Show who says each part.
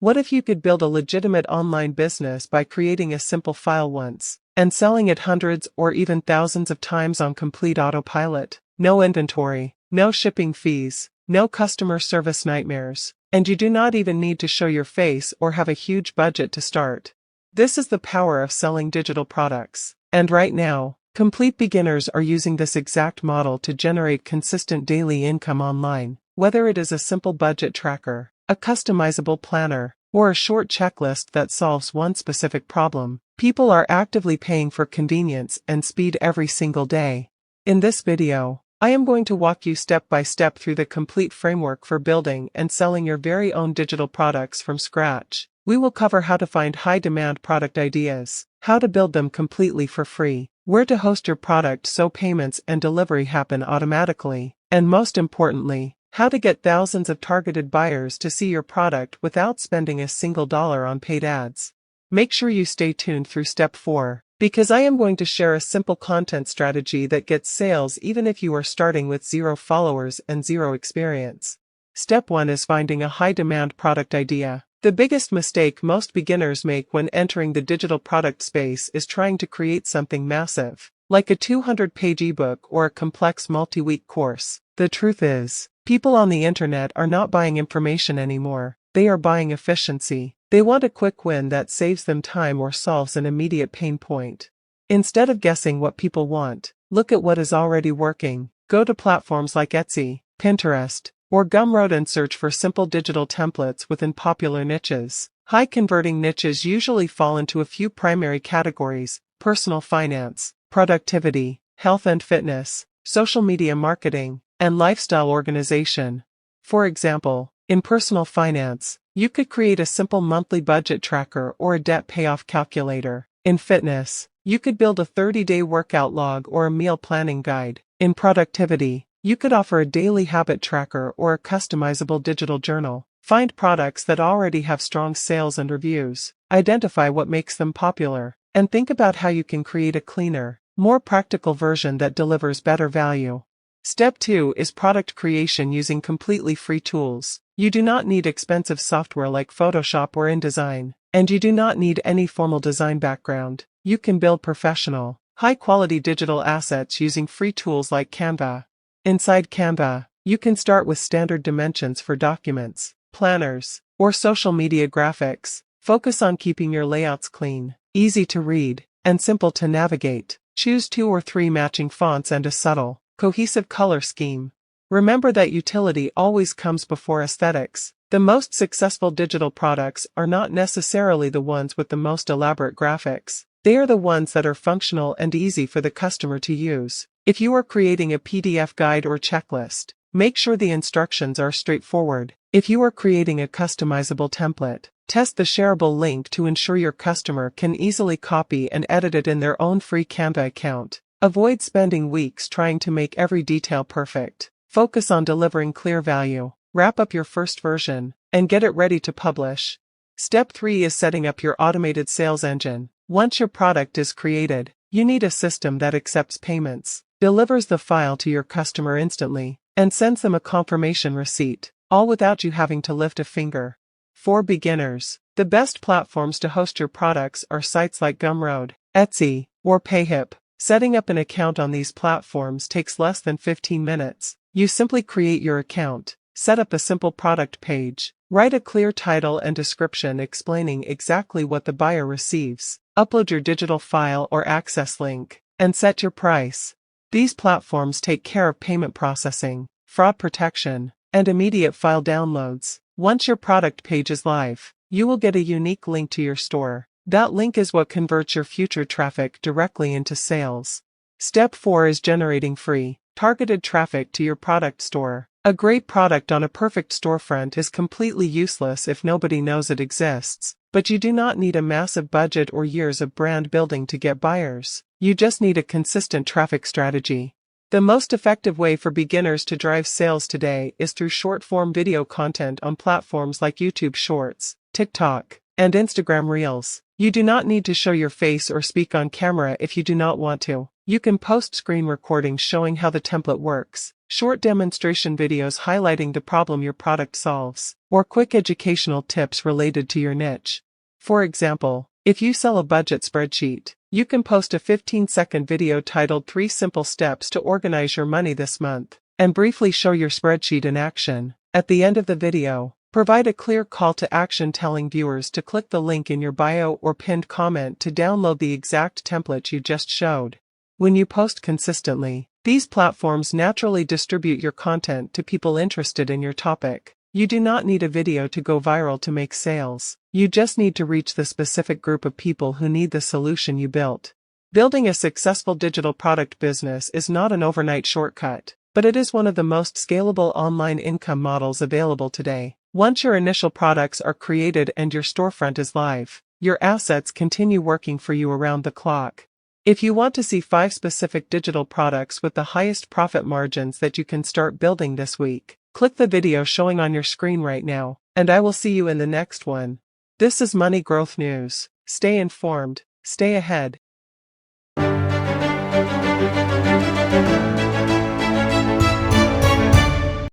Speaker 1: What if you could build a legitimate online business by creating a simple file once and selling it hundreds or even thousands of times on complete autopilot? No inventory, no shipping fees, no customer service nightmares, and you do not even need to show your face or have a huge budget to start. This is the power of selling digital products. And right now, complete beginners are using this exact model to generate consistent daily income online. Whether it is a simple budget tracker, a customizable planner, or a short checklist that solves one specific problem, people are actively paying for convenience and speed every single day. In this video, I am going to walk you step by step through the complete framework for building and selling your very own digital products from scratch. We will cover how to find high-demand product ideas, how to build them completely for free, where to host your product so payments and delivery happen automatically, and most importantly, how to get thousands of targeted buyers to see your product without spending a single dollar on paid ads. Make sure you stay tuned through step 4, because I am going to share a simple content strategy that gets sales even if you are starting with 0 followers and 0 experience. Step 1 is finding a high-demand product idea. The biggest mistake most beginners make when entering the digital product space is trying to create something massive, like a 200-page ebook or a complex multi-week course. The truth is, people on the internet are not buying information anymore, they are buying efficiency. They want a quick win that saves them time or solves an immediate pain point. Instead of guessing what people want, look at what is already working. Go to platforms like Etsy, Pinterest, or Gumroad and search for simple digital templates within popular niches. High-converting niches usually fall into a few primary categories: personal finance, productivity, health and fitness, social media marketing, and lifestyle organization. For example, in personal finance, you could create a simple monthly budget tracker or a debt payoff calculator. In fitness, you could build a 30-day workout log or a meal planning guide. In productivity, you could offer a daily habit tracker or a customizable digital journal. Find products that already have strong sales and reviews. Identify what makes them popular, and think about how you can create a cleaner, more practical version that delivers better value. Step 2 is product creation using completely free tools. You do not need expensive software like Photoshop or InDesign, and you do not need any formal design background. You can build professional, high-quality digital assets using free tools like Canva. Inside Canva, you can start with standard dimensions for documents, planners, or social media graphics. Focus on keeping your layouts clean, easy to read, and simple to navigate. Choose 2 or 3 matching fonts and a subtle, cohesive color scheme. Remember that utility always comes before aesthetics. The most successful digital products are not necessarily the ones with the most elaborate graphics. They are the ones that are functional and easy for the customer to use. If you are creating a PDF guide or checklist, make sure the instructions are straightforward. If you are creating a customizable template, test the shareable link to ensure your customer can easily copy and edit it in their own free Canva account. Avoid spending weeks trying to make every detail perfect. Focus on delivering clear value. Wrap up your first version, and get it ready to publish. Step 3 is setting up your automated sales engine. Once your product is created, you need a system that accepts payments, delivers the file to your customer instantly, and sends them a confirmation receipt, all without you having to lift a finger. For beginners, the best platforms to host your products are sites like Gumroad, Etsy, or Payhip. Setting up an account on these platforms takes less than 15 minutes. You simply create your account, set up a simple product page, write a clear title and description explaining exactly what the buyer receives, upload your digital file or access link, and set your price. These platforms take care of payment processing, fraud protection, and immediate file downloads. Once your product page is live, you will get a unique link to your store. That link is what converts your future traffic directly into sales. Step 4 is generating free, targeted traffic to your product store. A great product on a perfect storefront is completely useless if nobody knows it exists, but you do not need a massive budget or years of brand building to get buyers. You just need a consistent traffic strategy. The most effective way for beginners to drive sales today is through short-form video content on platforms like YouTube Shorts, TikTok, and Instagram Reels. You do not need to show your face or speak on camera if you do not want to. You can post screen recordings showing how the template works, short demonstration videos highlighting the problem your product solves, or quick educational tips related to your niche. For example, if you sell a budget spreadsheet, you can post a 15-second video titled 3 Simple Steps to Organize Your Money This Month, and briefly show your spreadsheet in action. At the end of the video, provide a clear call to action telling viewers to click the link in your bio or pinned comment to download the exact template you just showed. When you post consistently, these platforms naturally distribute your content to people interested in your topic. You do not need a video to go viral to make sales. You just need to reach the specific group of people who need the solution you built. Building a successful digital product business is not an overnight shortcut, but it is one of the most scalable online income models available today. Once your initial products are created and your storefront is live, your assets continue working for you around the clock. If you want to see 5 specific digital products with the highest profit margins that you can start building this week, click the video showing on your screen right now, and I will see you in the next one. This is Money Growth News. Stay informed, stay ahead,